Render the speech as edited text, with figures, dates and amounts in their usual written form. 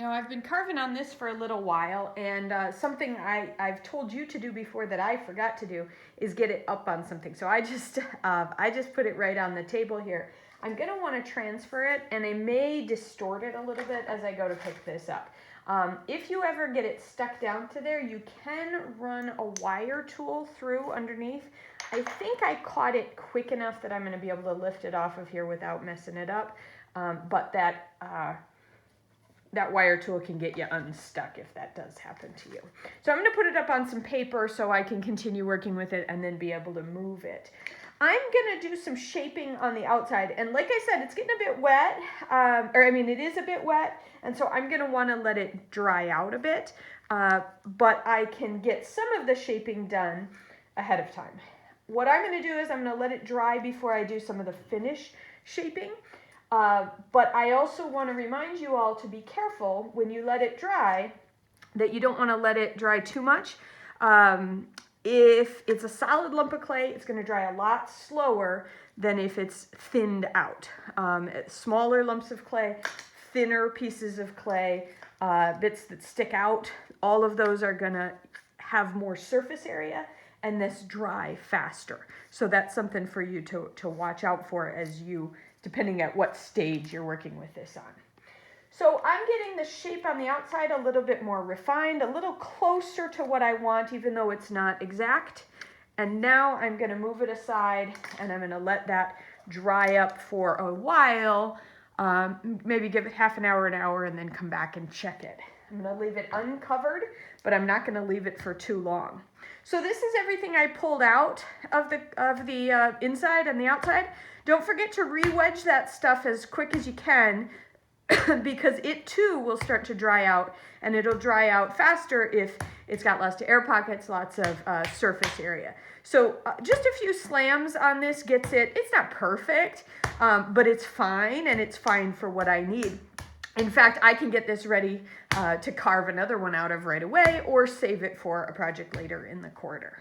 Now I've been carving on this for a little while, and something I've told you to do before that I forgot to do is get it up on something. So I just put it right on the table here. I'm gonna want to transfer it, and I may distort it a little bit as I go to pick this up. If you ever get it stuck down to there, you can run a wire tool through underneath. I think I caught it quick enough that I'm going to be able to lift it off of here without messing it up, but that wire tool can get you unstuck if that does happen to you. So I'm going to put it up on some paper so I can continue working with it and then be able to move it. I'm going to do some shaping on the outside, and like I said, it's getting a bit wet, it is a bit wet, and so I'm going to want to let it dry out a bit, but I can get some of the shaping done ahead of time. What I'm going to do is I'm going to let it dry before I do some of the finish shaping, but I also want to remind you all to be careful when you let it dry, that you don't want to let it dry too much. If it's a solid lump of clay, it's going to dry a lot slower than if it's thinned out. Smaller lumps of clay, thinner pieces of clay, bits that stick out, all of those are going to have more surface area and this dry faster. So that's something for you to watch out for as you, depending at what stage you're working with this on. So I'm getting the shape on the outside a little bit more refined, a little closer to what I want, even though it's not exact. And now I'm going to move it aside, and I'm going to let that dry up for a while, maybe give it half an hour, and then come back and check it. I'm going to leave it uncovered, but I'm not going to leave it for too long. So this is everything I pulled out of the inside and the outside. Don't forget to re-wedge that stuff as quick as you can, because it too will start to dry out, and it'll dry out faster if it's got lots of air pockets, lots of surface area. So just a few slams on this gets it. It's not perfect, but it's fine, and it's fine for what I need. In fact, I can get this ready to carve another one out of right away or save it for a project later in the quarter.